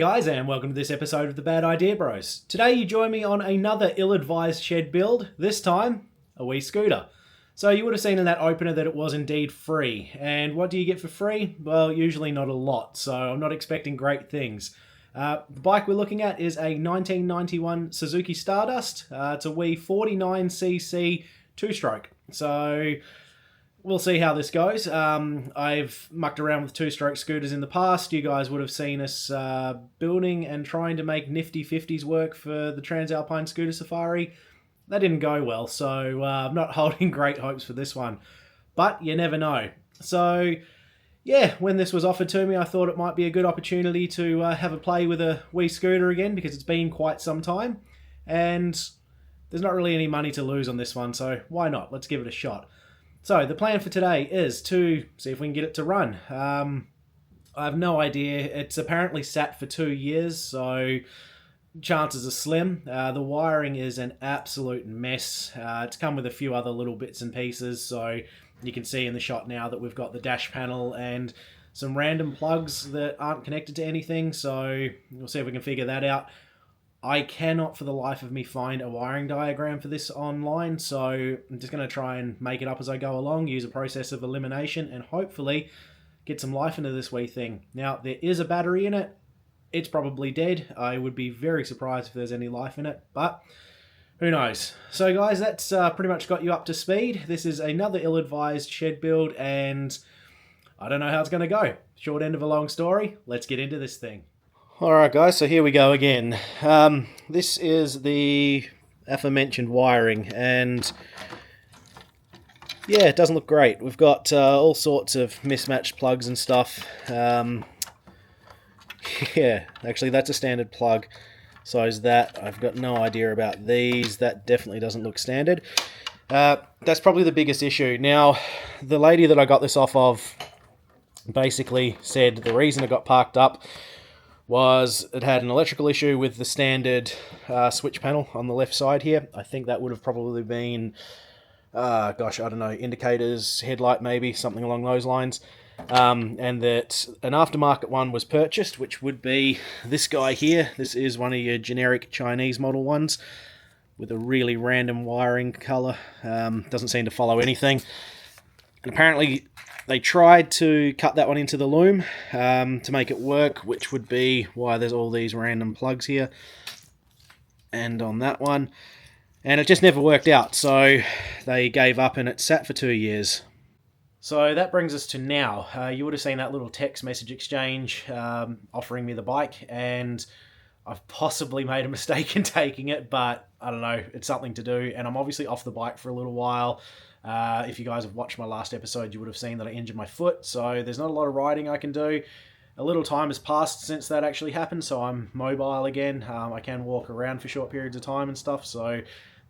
guys, and welcome to this episode of the Bad Idea Bros. Today you join me on another ill-advised shed build, this time a wee scooter. So you would have seen in that opener that it was indeed free, and what do you get for free? Well, usually not a lot, so I'm not expecting great things. The bike we're looking at is a 1991 Suzuki Stardust. It's a wee 49cc two-stroke, so we'll see how this goes. I've mucked around with two-stroke scooters in the past. You guys would have seen us building and trying to make nifty 50s work for the Transalpine Scooter Safari. That didn't go well, so I'm not holding great hopes for this one. But you never know. So yeah, when this was offered to me, I thought it might be a good opportunity to have a play with a wee scooter again, because it's been quite some time. And there's not really any money to lose on this one, so why not? Let's give it a shot. So the plan for today is to see if we can get it to run. I have no idea. It's apparently sat for 2 years, so chances are slim. The wiring is an absolute mess. It's come with a few other little bits and pieces, so you can see in the shot now that we've got the dash panel and some random plugs that aren't connected to anything, so we'll see if we can figure that out. I cannot for the life of me find a wiring diagram for this online, so I'm just going to try and make it up as I go along, use a process of elimination, and hopefully get some life into this wee thing. Now, there is a battery in it. It's probably dead. I would be very surprised if there's any life in it, but who knows. So guys, that's pretty much got you up to speed. This is another ill-advised shed build, and I don't know how it's going to go. Short end of a long story. Let's get into this thing. Alright guys, so here we go again. This is the aforementioned wiring, and yeah, it doesn't look great. We've got all sorts of mismatched plugs and stuff. Yeah, actually that's a standard plug. So is that. I've got no idea about these. That definitely doesn't look standard. That's probably the biggest issue. Now, the lady that I got this off of basically said the reason it got parked up was it had an electrical issue with the standard switch panel on the left side here. I think that would have probably been, gosh, I don't know, indicators, headlight maybe, something along those lines. And that an aftermarket one was purchased, which would be this guy here. This is one of your generic Chinese model ones with a really random wiring color. Doesn't seem to follow anything. And apparently they tried to cut that one into the loom to make it work, which would be why there's all these random plugs here and on that one. And it just never worked out, so they gave up and it sat for 2 years. So that brings us to now. You would have seen that little text message exchange offering me the bike, and I've possibly made a mistake in taking it, but I don't know, it's something to do, and I'm obviously off the bike for a little while. If you guys have watched my last episode, you would have seen that I injured my foot, so there's not a lot of riding I can do. A little time has passed since that actually happened, so I'm mobile again. I can walk around for short periods of time and stuff, so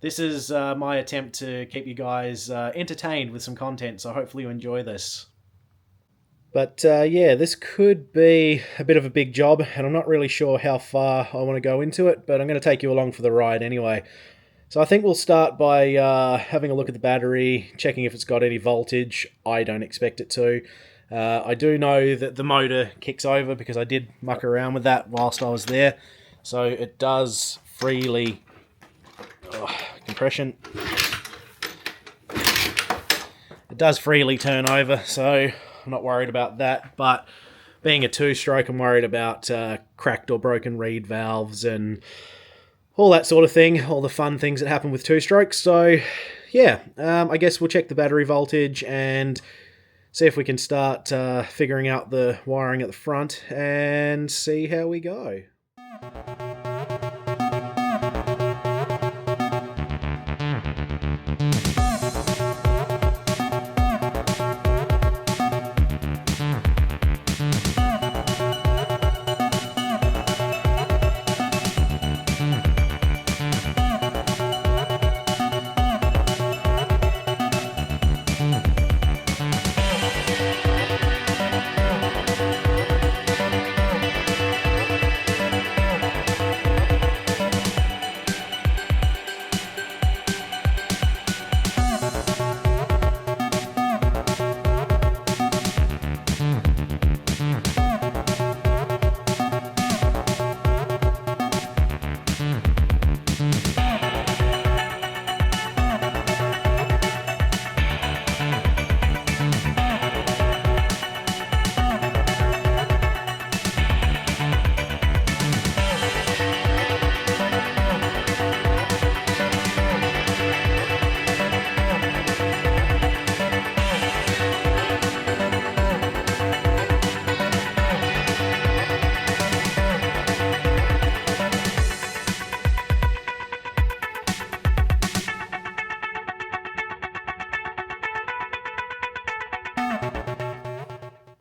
this is my attempt to keep you guys entertained with some content, so hopefully you enjoy this. But yeah, this could be a bit of a big job, and I'm not really sure how far I want to go into it, but I'm going to take you along for the ride anyway. So I think we'll start by having a look at the battery, checking if it's got any voltage. I don't expect it to. I do know that the motor kicks over because I did muck around with that whilst I was there. So it does freely... compression. It does freely turn over, so I'm not worried about that. But being a two-stroke, I'm worried about cracked or broken reed valves and all that sort of thing, all the fun things that happen with two-strokes. So yeah, I guess we'll check the battery voltage and see if we can start figuring out the wiring at the front and see how we go.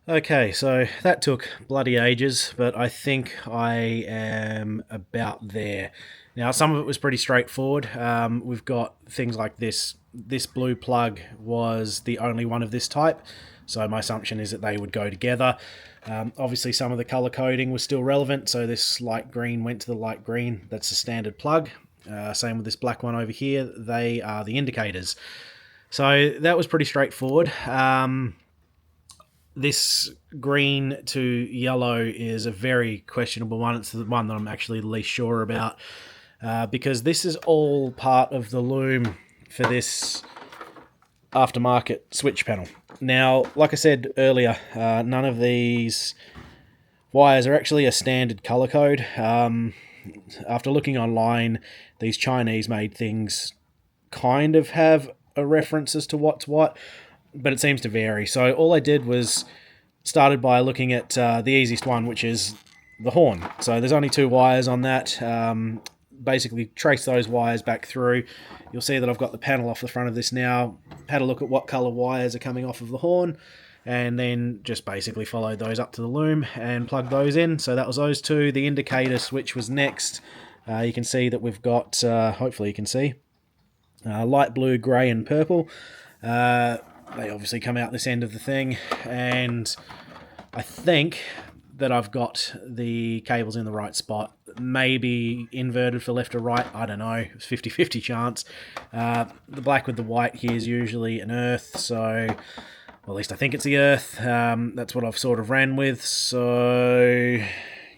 Okay, so that took bloody ages, but I think I am about there. Now, some of it was pretty straightforward. We've got things like this. This blue plug was the only one of this type, so my assumption is that they would go together. Obviously, some of the colour coding was still relevant, so this light green went to the light green. That's the standard plug. Same with this black one over here. They are the indicators. So that was pretty straightforward. This green to yellow is a very questionable one. It's the one that I'm actually the least sure about because this is all part of the loom for this aftermarket switch panel. Now, like I said earlier, none of these wires are actually a standard color code. After looking online, these Chinese-made things kind of have a reference as to what's what, but it seems to vary. So all I did was started by looking at the easiest one, which is the horn. So there's only 2 wires on that. Basically trace those wires back through. You'll see that I've got the panel off the front of this now. Had a look at what colour wires are coming off of the horn, and then just basically followed those up to the loom and plugged those in. So that was those 2. The indicator switch was next. You can see that we've got, hopefully you can see, light blue, grey and purple. They obviously come out this end of the thing, and I think that I've got the cables in the right spot. Maybe inverted for left or right, I don't know. It's 50-50 chance. The black with the white here is usually an earth, so well, at least I think it's the earth. That's what I've sort of ran with, so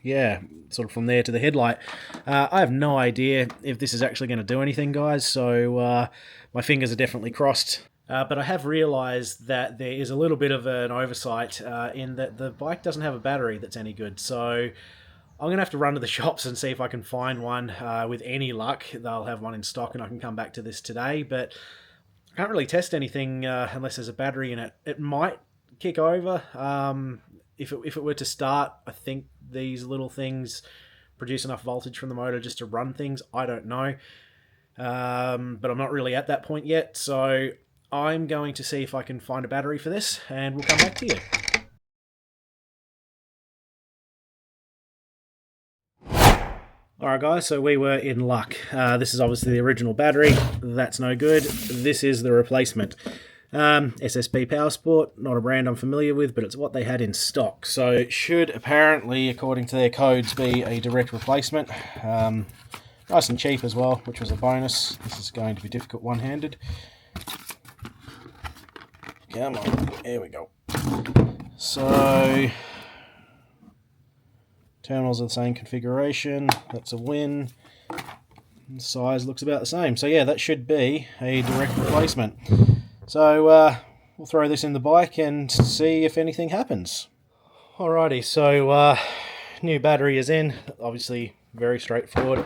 yeah, sort of from there to the headlight. I have no idea if this is actually going to do anything, guys, so my fingers are definitely crossed. But I have realised that there is a little bit of an oversight in that the bike doesn't have a battery that's any good. So I'm going to have to run to the shops and see if I can find one. With any luck, they'll have one in stock and I can come back to this today. But I can't really test anything unless there's a battery in it. It might kick over. If it were to start, I think these little things produce enough voltage from the motor just to run things. I don't know. But I'm not really at that point yet. So I'm going to see if I can find a battery for this, and we'll come back to you. Alright guys, so we were in luck. This is obviously the original battery. That's no good. This is the replacement. SSB Power Sport, not a brand I'm familiar with, but it's what they had in stock. So it should apparently, according to their codes, be a direct replacement. Nice and cheap as well, which was a bonus. This is going to be difficult one-handed. Come on, there we go. So, terminals are the same configuration, that's a win. The size looks about the same. So yeah, that should be a direct replacement. So we'll throw this in the bike and see if anything happens. Alrighty, so new battery is in, obviously very straightforward.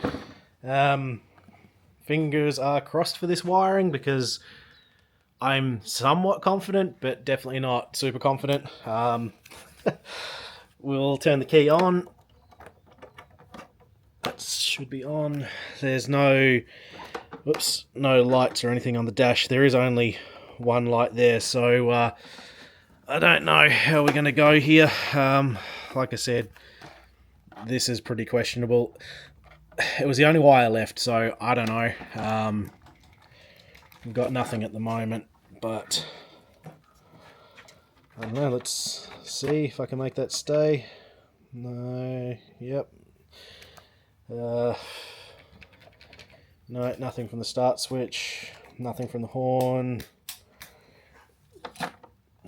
Fingers are crossed for this wiring because I'm somewhat confident, but definitely not super confident. We'll turn the key on. That should be on. There's no lights or anything on the dash. There is only one light there, so I don't know how we're going to go here. Like I said, this is pretty questionable. It was the only wire left, so I don't know. We've got nothing at the moment, but I don't know. Let's see if I can make that stay. No, yep. No, nothing from the start switch, nothing from the horn.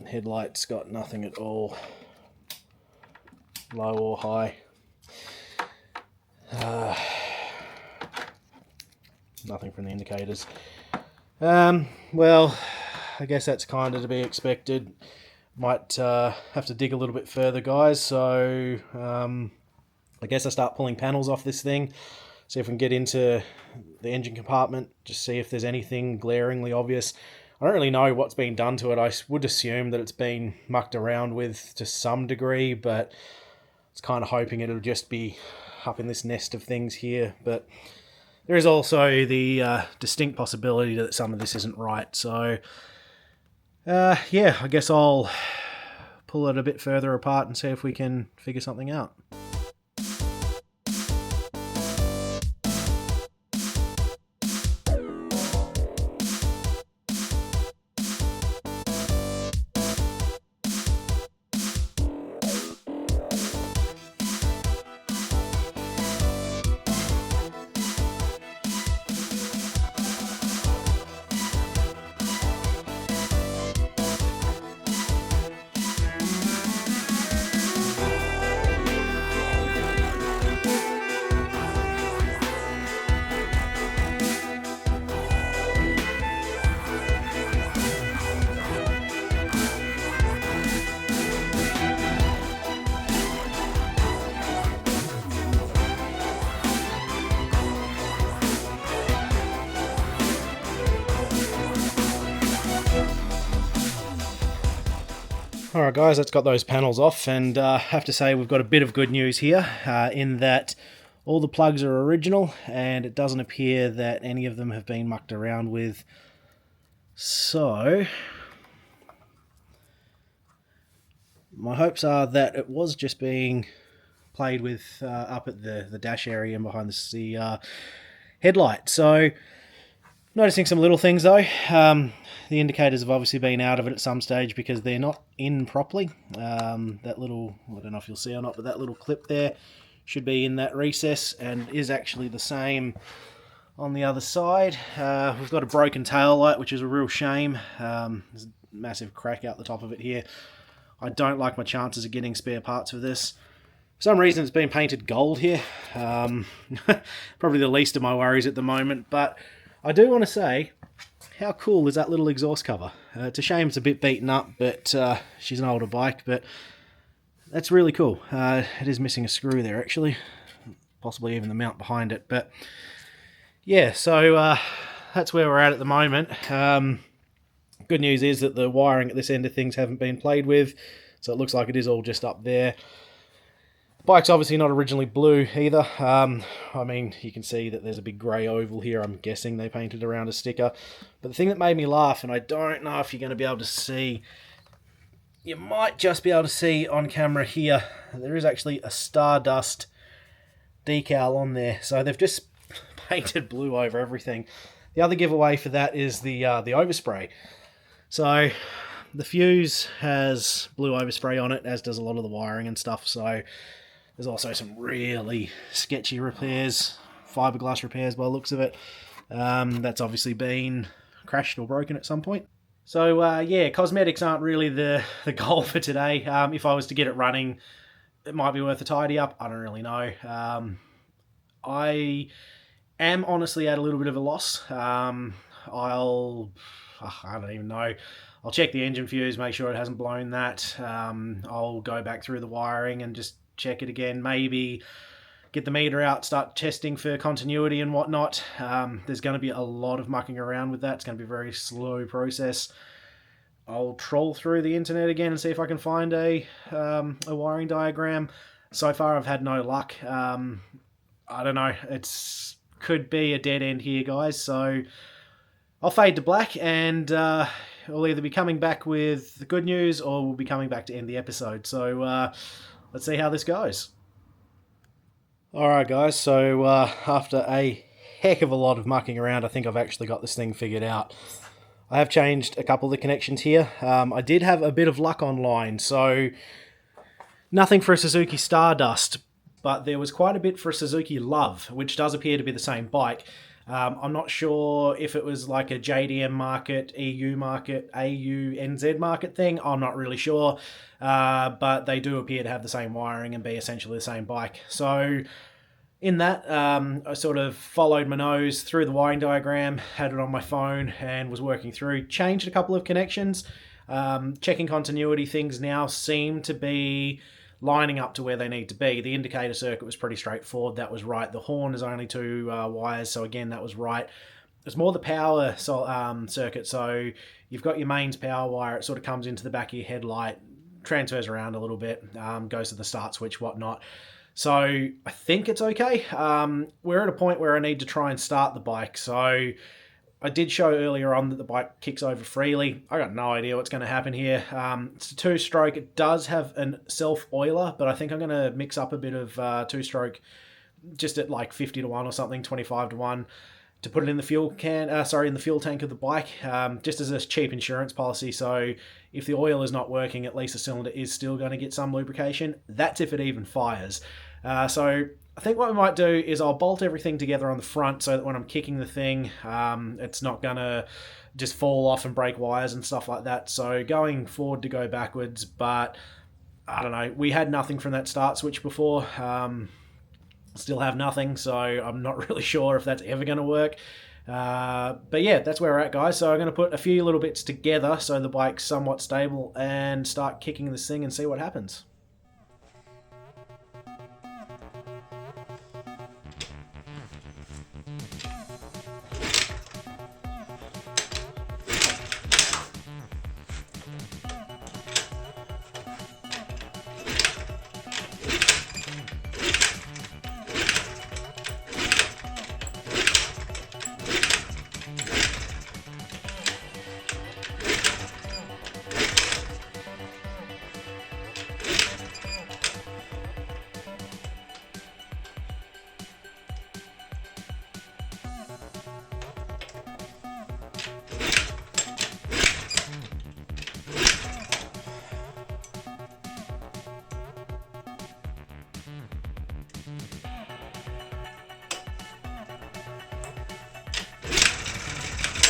Headlights got nothing at all, low or high. Nothing from the indicators. Well, I guess that's kind of to be expected. Might have to dig a little bit further, guys, so I guess I start pulling panels off this thing, see if we can get into the engine compartment, just see if there's anything glaringly obvious. I don't really know what's been done to it. I would assume that it's been mucked around with to some degree, but I was kind of hoping it'll just be up in this nest of things here, but there is also the distinct possibility that some of this isn't right. So, yeah, I guess I'll pull it a bit further apart and see if we can figure something out. Alright guys, that's got those panels off, and I have to say we've got a bit of good news here in that all the plugs are original and it doesn't appear that any of them have been mucked around with. So my hopes are that it was just being played with up at the dash area and behind the headlight. So noticing some little things though. The indicators have obviously been out of it at some stage because they're not in properly. That little, I don't know if you'll see or not, but that little clip there should be in that recess and is actually the same on the other side. We've got a broken tail light, which is a real shame. There's a massive crack out the top of it here. I don't like my chances of getting spare parts for this. For some reason it's been painted gold here. Probably the least of my worries at the moment, but I do want to say, how cool is that little exhaust cover? It's a shame it's a bit beaten up, but she's an older bike, but that's really cool. It is missing a screw there actually, possibly even the mount behind it, but yeah, so that's where we're at the moment. Good news is that the wiring at this end of things haven't been played with, so it looks like it is all just up there. Bike's obviously not originally blue either. I mean, you can see that there's a big grey oval here. I'm guessing they painted around a sticker. But the thing that made me laugh, and I don't know if you're going to be able to see, you might just be able to see on camera here, there is actually a Stardust decal on there. So they've just painted blue over everything. The other giveaway for that is the overspray. So the fuse has blue overspray on it, as does a lot of the wiring and stuff. So there's also some really sketchy repairs, fiberglass repairs by the looks of it. That's obviously been crashed or broken at some point. So yeah, cosmetics aren't really the goal for today. If I was to get it running, it might be worth a tidy up. I don't really know. I am honestly at a little bit of a loss. I don't even know. I'll check the engine fuse, make sure it hasn't blown that. I'll go back through the wiring and just check it again. Maybe get the meter out, start testing for continuity and whatnot. There's going to be a lot of mucking around with that. It's going to be a very slow process. I'll troll through the internet again and see if I can find a wiring diagram. So far I've had no luck. I don't know. It's could be a dead end here, guys. So I'll fade to black, and we'll either be coming back with the good news or we'll be coming back to end the episode. So let's see how this goes. Alright guys, so after a heck of a lot of mucking around, I think I've actually got this thing figured out. I have changed a couple of the connections here. I did have a bit of luck online, so nothing for a Suzuki Stardust, but there was quite a bit for a Suzuki Love, which does appear to be the same bike. I'm not sure if it was like a JDM market, EU market, AU, NZ market thing. I'm not really sure. But they do appear to have the same wiring and be essentially the same bike. So in that, I sort of followed my nose through the wiring diagram, had it on my phone and was working through. Changed a couple of connections. Checking continuity, things now seem to be lining up to where they need to be. The indicator circuit was pretty straightforward. That was right. The horn is only 2 wires, so again, that was right. It's more the power circuit. So you've got your mains power wire. It sort of comes into the back of your headlight, transfers around a little bit, goes to the start switch, whatnot. So I think it's okay. We're at a point where I need to try and start the bike. So I did show earlier on that the bike kicks over freely. I got no idea what's going to happen here. It's a two-stroke. It does have a self-oiler, but I think I'm going to mix up a bit of two-stroke just at like 50 to 1 or something, 25 to 1, to put it in the fuel in the fuel tank of the bike, just as a cheap insurance policy. So if the oil is not working, at least the cylinder is still going to get some lubrication. That's if it even fires. So I think what we might do is I'll bolt everything together on the front so that when I'm kicking the thing, it's not going to just fall off and break wires and stuff like that. So going forward to go backwards, but I don't know. We had nothing from that start switch before. Still have nothing, so I'm not really sure if that's ever going to work. But yeah, that's where we're at, guys. So I'm going to put a few little bits together so the bike's somewhat stable and start kicking this thing and see what happens.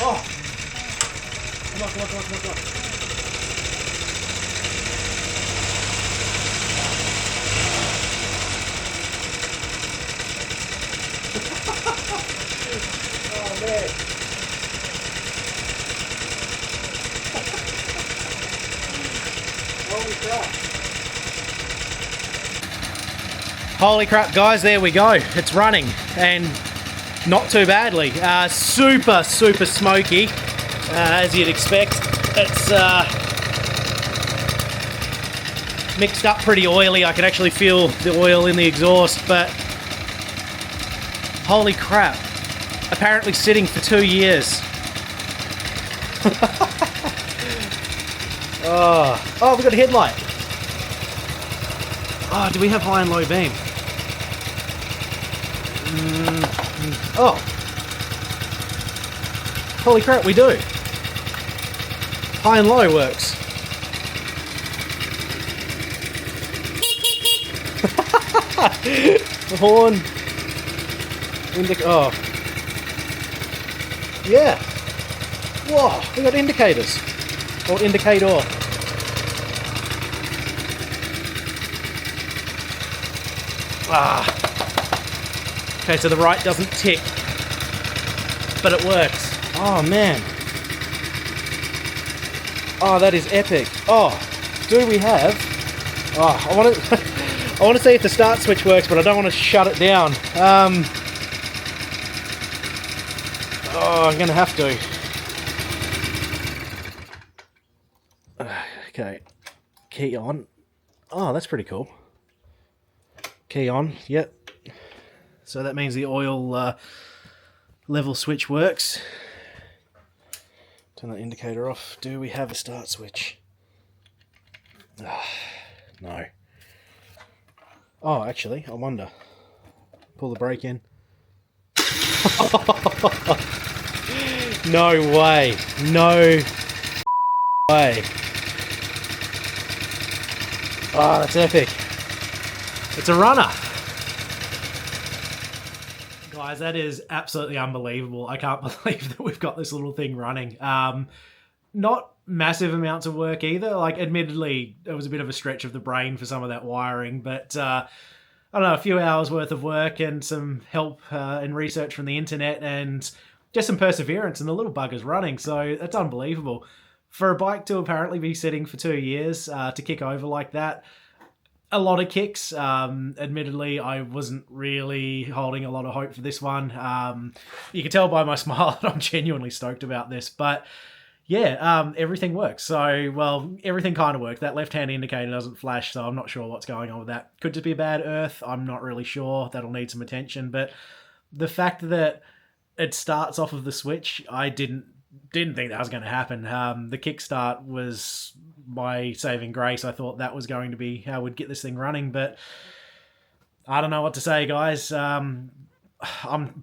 Oh! Come on, come on, come on, come on, come on. Oh, man. Holy crap. Holy crap, guys, there we go. It's running, and not too badly. Super smoky, as you'd expect. It's mixed up pretty oily. I can actually feel the oil in the exhaust, but holy crap. Apparently sitting for 2 years. Oh, we've got a headlight. Oh, do we have high and low beam? Oh. Holy crap, we do. High and low works. The horn. Oh. Yeah. Whoa, we got indicators. Or indicator. Ah. Okay, so the right doesn't tick, but it works. Oh, man. Oh, that is epic. Oh, do we have... Oh, I want to... I want to see if the start switch works, but I don't want to shut it down. Oh, I'm going to have to. Okay. Key on. Oh, that's pretty cool. Key on. Yep. So that means the oil level switch works. Turn that indicator off. Do we have a start switch? No. Oh, actually, I wonder. Pull the brake in. No way. No way. Oh, that's epic. It's a runner. Guys, that is absolutely unbelievable. I can't believe that we've got this little thing running. Not massive amounts of work either. Like, admittedly, it was a bit of a stretch of the brain for some of that wiring, but I don't know, a few hours worth of work and some help and research from the internet and just some perseverance, and the little bugger's running. So that's unbelievable. For a bike to apparently be sitting for 2 years, to kick over like that, a lot of kicks. Admittedly, I wasn't really holding a lot of hope for this one. You can tell by my smile that I'm genuinely stoked about this, but yeah, everything works. So, well, everything kind of works. That left-hand indicator doesn't flash, so I'm not sure what's going on with that. Could just be a bad earth. I'm not really sure. That'll need some attention. But the fact that it starts off of the switch, I didn't think that was going to happen. The kickstart was my saving grace. I thought that was going to be how we'd get this thing running, but I don't know what to say, guys. I'm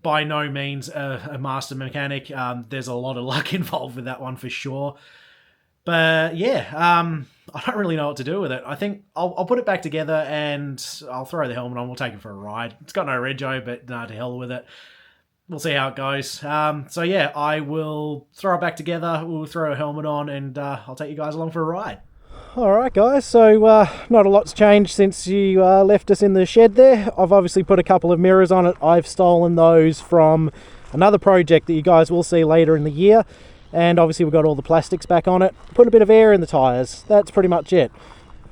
by no means a master mechanic. There's a lot of luck involved with that one for sure. But yeah, I don't really know what to do with it. I think I'll put it back together and I'll throw the helmet on. We'll take it for a ride. It's got no rego, but to hell with it. We'll see how it goes. So yeah, I will throw it back together. We'll throw a helmet on and I'll take you guys along for a ride. Alright guys, so not a lot's changed since you left us in the shed there. I've obviously put a couple of mirrors on it. I've stolen those from another project that you guys will see later in the year. And obviously we've got all the plastics back on it. Put a bit of air in the tyres. That's pretty much it.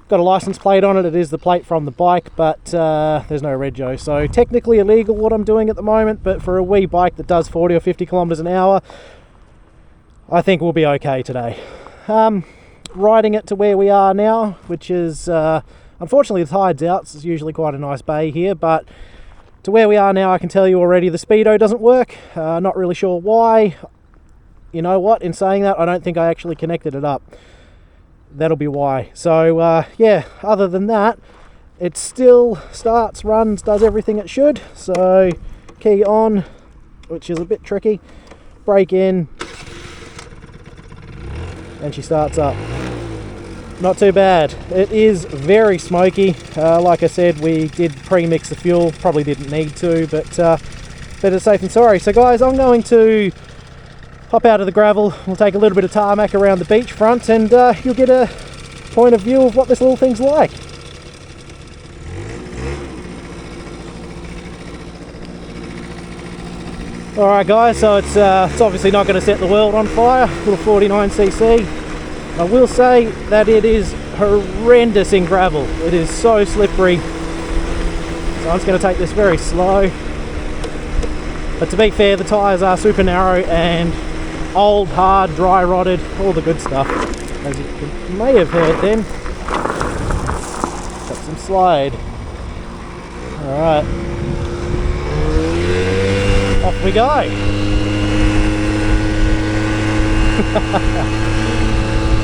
Got a license plate on it. It is the plate from the bike, but there's no rego. So technically illegal what I'm doing at the moment, but for a wee bike that does 40 or 50 kilometers an hour, I think we'll be okay today. Riding it to where we are now, which is unfortunately the tide's out, so it's usually quite a nice bay here, but to where we are now, I can tell you already the speedo doesn't work. Not really sure why. You know what, in saying that, I don't think I actually connected it up. That'll be why. So yeah, other than that, it still starts, runs, does everything it should. So key on, which is a bit tricky, brake in, and she starts up. Not too bad. It is very smoky. Like I said, we did pre-mix the fuel, probably didn't need to, but better safe than sorry. So guys, I'm going to hop out of the gravel. We'll take a little bit of tarmac around the beach front and you'll get a point of view of what this little thing's like. Alright guys, so it's obviously not going to set the world on fire, little 49cc. I will say that it is horrendous in gravel. It is so slippery. So I'm just going to take this very slow. But to be fair, the tyres are super narrow and old, hard, dry rotted, all the good stuff. As you may have heard then. Got some slide. Alright. Off we go.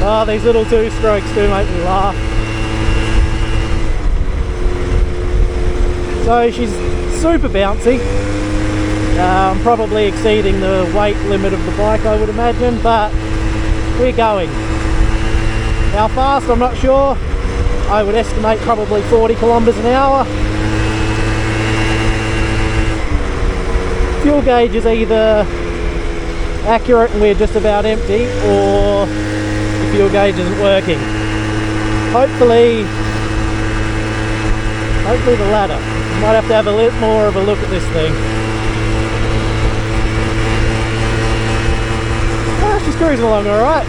Oh, these little two-strokes do make me laugh. So she's super bouncy. I'm probably exceeding the weight limit of the bike, I would imagine, but we're going. How fast, I'm not sure. I would estimate probably 40 kilometers an hour. Fuel gauge is either accurate and we're just about empty, or the fuel gauge isn't working. Hopefully the latter. Might have to have a little more of a look at this thing. She's cruising along alright.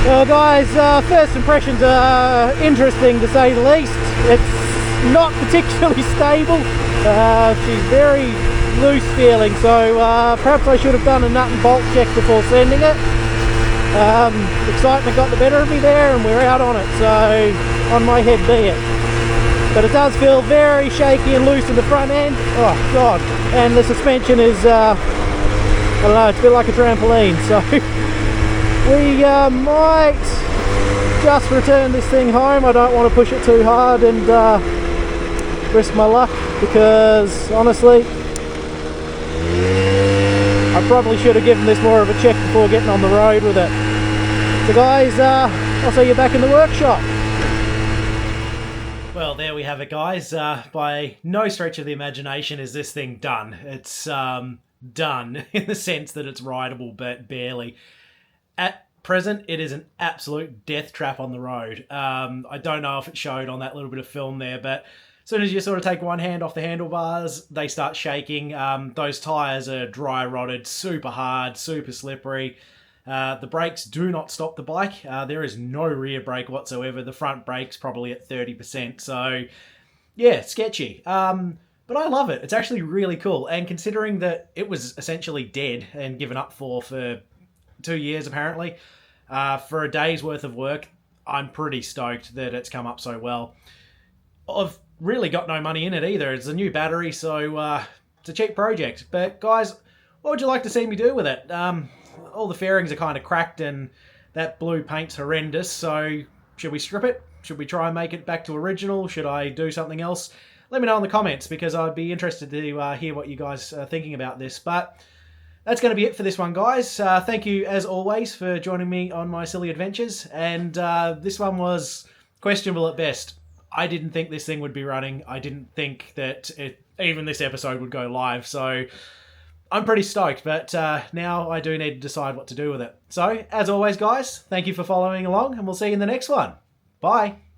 Well guys, first impressions are interesting to say the least. It's not particularly stable. She's very loose feeling, so perhaps I should have done a nut and bolt check before sending it. Excitement got the better of me there and we're out on it, so on my head be it. But it does feel very shaky and loose in the front end. Oh god, and the suspension is, I don't know, it's a bit like a trampoline, so we might just return this thing home. I don't want to push it too hard and risk my luck, because honestly I probably should have given this more of a check before getting on the road with it. So guys, I'll see you back in the workshop. Well, there we have it guys. By no stretch of the imagination is this thing done. It's done in the sense that it's rideable, but barely. At present, it is an absolute death trap on the road. I don't know if it showed on that little bit of film there, but as soon as you sort of take one hand off the handlebars, they start shaking. Those tyres are dry rotted, super hard, super slippery. The brakes do not stop the bike. There is no rear brake whatsoever. The front brake's probably at 30%. So, yeah, sketchy. But I love it. It's actually really cool. And considering that it was essentially dead and given up for 2 years, apparently, for a day's worth of work, I'm pretty stoked that it's come up so well. I've really got no money in it either. It's a new battery, so it's a cheap project. But guys, what would you like to see me do with it? All the fairings are kind of cracked and that blue paint's horrendous, so should we strip it? Should we try and make it back to original? Should I do something else? Let me know in the comments, because I'd be interested to hear what you guys are thinking about this. But that's going to be it for this one, guys. Thank you, as always, for joining me on my silly adventures. And this one was questionable at best. I didn't think this thing would be running. I didn't think that even this episode would go live. So I'm pretty stoked, but now I do need to decide what to do with it. So, as always, guys, thank you for following along, and we'll see you in the next one. Bye.